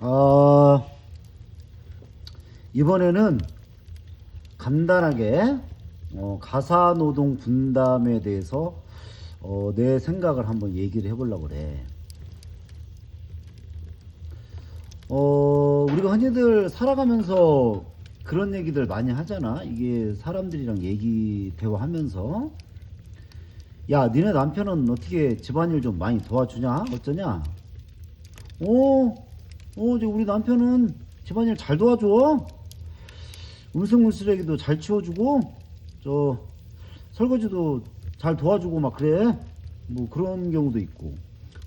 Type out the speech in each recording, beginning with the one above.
어, 이번에는 간단하게 가사노동 분담에 대해서 내 생각을 한번 얘기를 해보려고 그래. 우리가 흔히들 살아가면서 그런 얘기들 많이 하잖아. 이게 사람들이랑 대화하면서 야, 니네 남편은 어떻게 집안일 좀 많이 도와주냐? 어쩌냐? 이제 우리 남편은 집안일 잘 도와줘. 음식물 쓰레기도 잘 치워주고, 설거지도 잘 도와주고 막 그래. 뭐 그런 경우도 있고.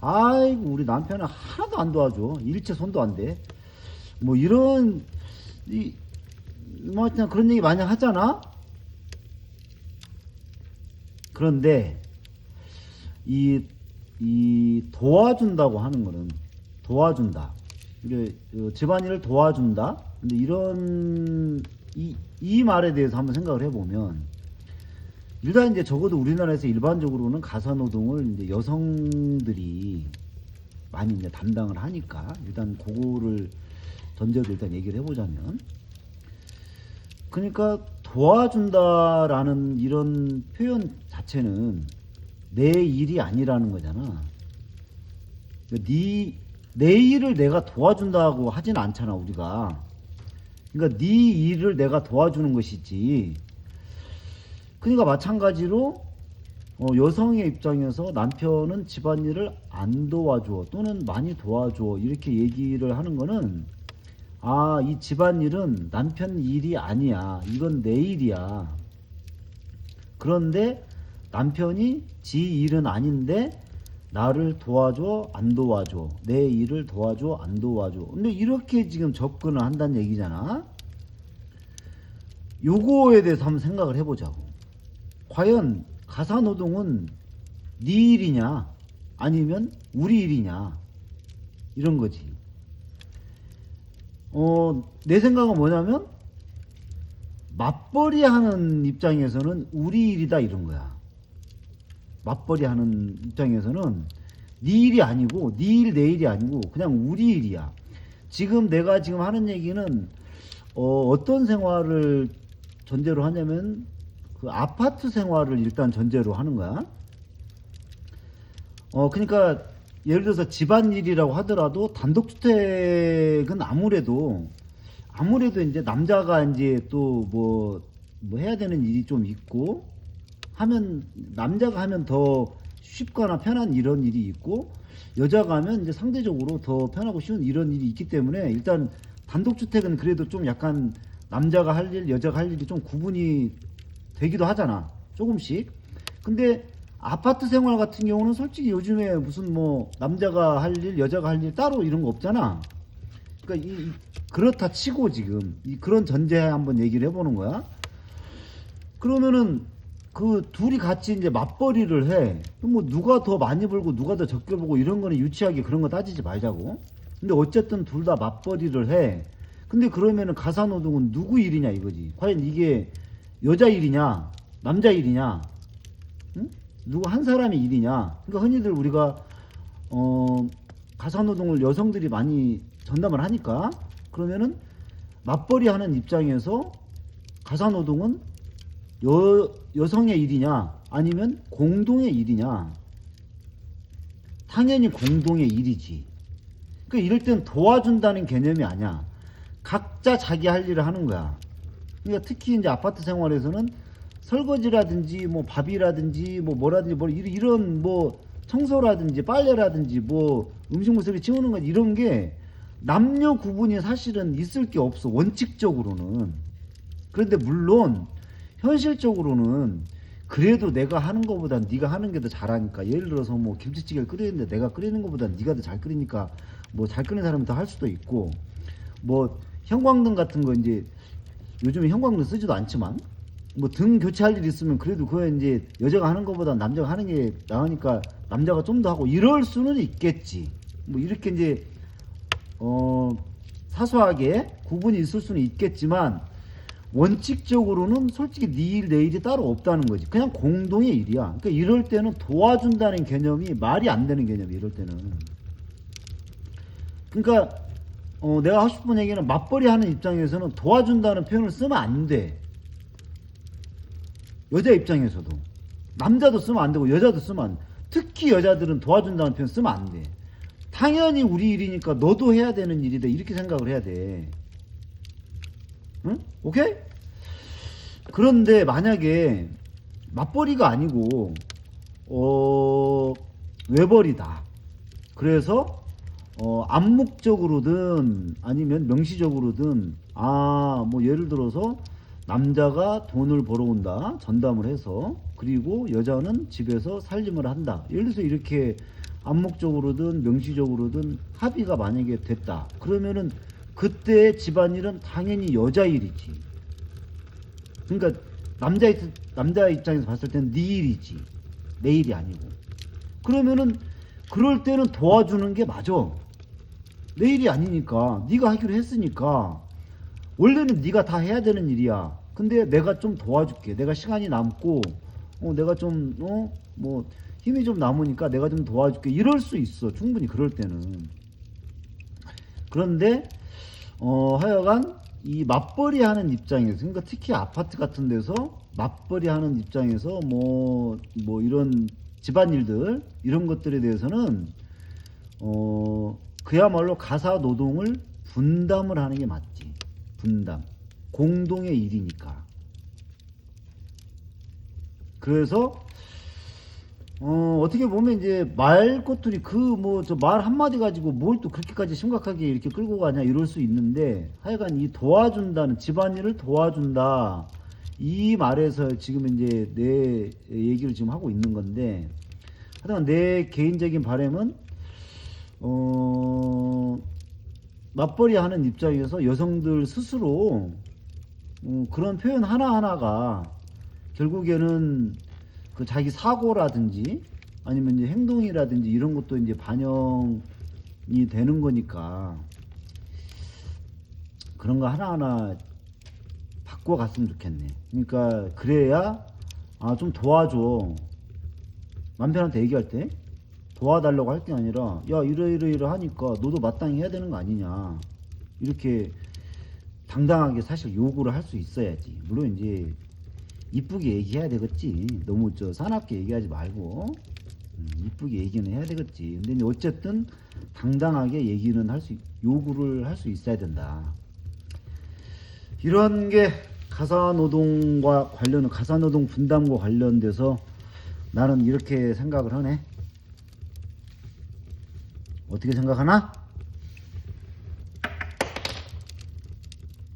아이고, 우리 남편은 하나도 안 도와줘. 일체 손도 안 대. 뭐 이런, 하여튼 그런 얘기 많이 하잖아? 그런데, 이 도와준다고 하는 거는, 도와준다. 이게 집안일을 도와준다. 근데 이 말에 대해서 한번 생각을 해보면, 일단 이제 적어도 우리나라에서 일반적으로는 가사노동을 이제 여성들이 많이 이제 담당을 하니까, 일단 그거를 전제로 일단 얘기를 해보자면, 그러니까 도와준다라는 이런 표현 자체는 내 일이 아니라는 거잖아. 내 일을 내가 도와준다고 하진 않잖아, 우리가. 그러니까 네 일을 내가 도와주는 것이지. 그러니까 마찬가지로 여성의 입장에서 남편은 집안일을 안 도와줘 또는 많이 도와줘 이렇게 얘기를 하는 거는, 이 집안일은 남편 일이 아니야, 이건 내 일이야. 그런데 남편이 지 일은 아닌데 나를 도와줘 안 도와줘, 내 일을 도와줘 안 도와줘. 근데 이렇게 지금 접근을 한다는 얘기잖아. 요거에 대해서 한번 생각을 해보자고. 과연 가사노동은 네 일이냐 아니면 우리 일이냐, 이런 거지. 내 생각은 뭐냐면, 맞벌이 하는 입장에서는 우리 일이다, 이런 거야. 맞벌이 하는 입장에서는 네 일이 아니고, 네 일, 내 일이 아니고 그냥 우리 일이야. 지금 내가 지금 하는 얘기는 어떤 생활을 전제로 하냐면, 그 아파트 생활을 일단 전제로 하는 거야. 그러니까 예를 들어서 집안일이라고 하더라도 단독주택은 아무래도 이제 남자가 이제 또 뭐 해야 되는 일이 좀 있고 하면, 남자가 하면 더 쉽거나 편한 이런 일이 있고, 여자가 하면 이제 상대적으로 더 편하고 쉬운 이런 일이 있기 때문에, 일단 단독주택은 그래도 좀 약간 남자가 할 일, 여자가 할 일이 좀 구분이 되기도 하잖아, 조금씩. 근데 아파트 생활 같은 경우는 솔직히 요즘에 무슨 뭐 남자가 할 일, 여자가 할 일 따로 이런 거 없잖아. 그러니까 그렇다 치고 지금 그런 전제에 한번 얘기를 해보는 거야. 그러면은 그 둘이 같이 이제 맞벌이를 해. 뭐 누가 더 많이 벌고 누가 더 적게 벌고 이런 거는 유치하게 그런 거 따지지 말자고. 근데 어쨌든 둘 다 맞벌이를 해. 근데 그러면은 가사노동은 누구 일이냐 이거지. 과연 이게 여자 일이냐 남자 일이냐, 응? 누구 한 사람의 일이냐. 그러니까 흔히들 우리가 가사노동을 여성들이 많이 전담을 하니까, 그러면은 맞벌이 하는 입장에서 가사노동은 여성의 일이냐 아니면 공동의 일이냐. 당연히 공동의 일이지. 그러니까 이럴 땐 도와준다는 개념이 아니야. 각자 자기 할 일을 하는 거야. 그러니까 특히 이제 아파트 생활에서는 설거지라든지 뭐 밥이라든지 뭐 뭐라든지 뭐 이런 뭐 청소라든지 빨래라든지 뭐 음식물 쓰레기 치우는 것, 이런 게 남녀 구분이 사실은 있을 게 없어, 원칙적으로는. 그런데 물론 현실적으로는 그래도 내가 하는 것보다 네가 하는 게 더 잘하니까, 예를 들어서 뭐 김치찌개를 끓이는데 내가 끓이는 것보다 네가 더 잘 끓이니까 뭐 잘 끓이는 사람이 더 할 수도 있고, 뭐 형광등 같은 거 이제 요즘에 형광등 쓰지도 않지만 뭐 등 교체할 일 있으면 그래도 그거 이제 여자가 하는 것보다 남자가 하는 게 나으니까 남자가 좀 더 하고 이럴 수는 있겠지. 뭐 이렇게 이제 사소하게 구분이 있을 수는 있겠지만, 원칙적으로는 솔직히 네 일, 내 일이 따로 없다는 거지. 그냥 공동의 일이야. 그러니까 이럴 때는 도와준다는 개념이 말이 안 되는 개념이야, 이럴 때는. 그러니까 내가 하고 싶은 얘기는 맞벌이 하는 입장에서는 도와준다는 표현을 쓰면 안 돼. 여자 입장에서도. 남자도 쓰면 안 되고 여자도 쓰면 안 돼. 특히 여자들은 도와준다는 표현 쓰면 안 돼. 당연히 우리 일이니까 너도 해야 되는 일이다. 이렇게 생각을 해야 돼. 응? 오케이? 그런데 만약에 맞벌이가 아니고 외벌이다. 그래서 암묵적으로든 아니면 명시적으로든 뭐 예를 들어서 남자가 돈을 벌어온다 전담을 해서 그리고 여자는 집에서 살림을 한다. 예를 들어서 이렇게 암묵적으로든 명시적으로든 합의가 만약에 됐다. 그러면은 그때 집안일은 당연히 여자 일이지. 그러니까 남자 입장에서 봤을 때는 네 일이지 내 일이 아니고. 그러면은 그럴 때는 도와주는 게 맞아. 내 일이 아니니까 네가 하기로 했으니까 원래는 네가 다 해야 되는 일이야. 근데 내가 좀 도와줄게. 내가 시간이 남고 내가 좀 뭐 힘이 좀 남으니까 내가 좀 도와줄게. 이럴 수 있어. 충분히 그럴 때는. 그런데 하여간 이 맞벌이 하는 입장에서, 그러니까 특히 아파트 같은 데서 맞벌이 하는 입장에서 뭐 이런 집안일들 이런 것들에 대해서는 그야말로 가사 노동을 분담을 하는 게 맞지. 분담. 공동의 일이니까. 그래서 어떻게 보면 이제 말꼬투리 저 말 한마디 가지고 뭘 또 그렇게까지 심각하게 이렇게 끌고 가냐 이럴 수 있는데, 하여간 이 도와준다는, 집안일을 도와준다 이 말에서 지금 이제 내 얘기를 지금 하고 있는 건데, 하여간 내 개인적인 바람은 맞벌이 하는 입장에서 여성들 스스로 그런 표현 하나하나가 결국에는 그 자기 사고라든지 아니면 이제 행동이라든지 이런 것도 이제 반영이 되는 거니까 그런 거 하나하나 바꿔갔으면 좋겠네. 그러니까 그래야 좀 도와줘. 남편한테 얘기할 때 도와달라고 할 게 아니라 야 이러 하니까 너도 마땅히 해야 되는 거 아니냐, 이렇게 당당하게 사실 요구를 할 수 있어야지. 물론 이제 이쁘게 얘기해야 되겠지. 너무 사납게 얘기하지 말고 이쁘게 얘기는 해야 되겠지. 근데 이제 어쨌든 당당하게 얘기는 요구를 할 수 있어야 된다. 이런 게 가사노동 분담과 관련돼서 나는 이렇게 생각을 하네. 어떻게 생각하나?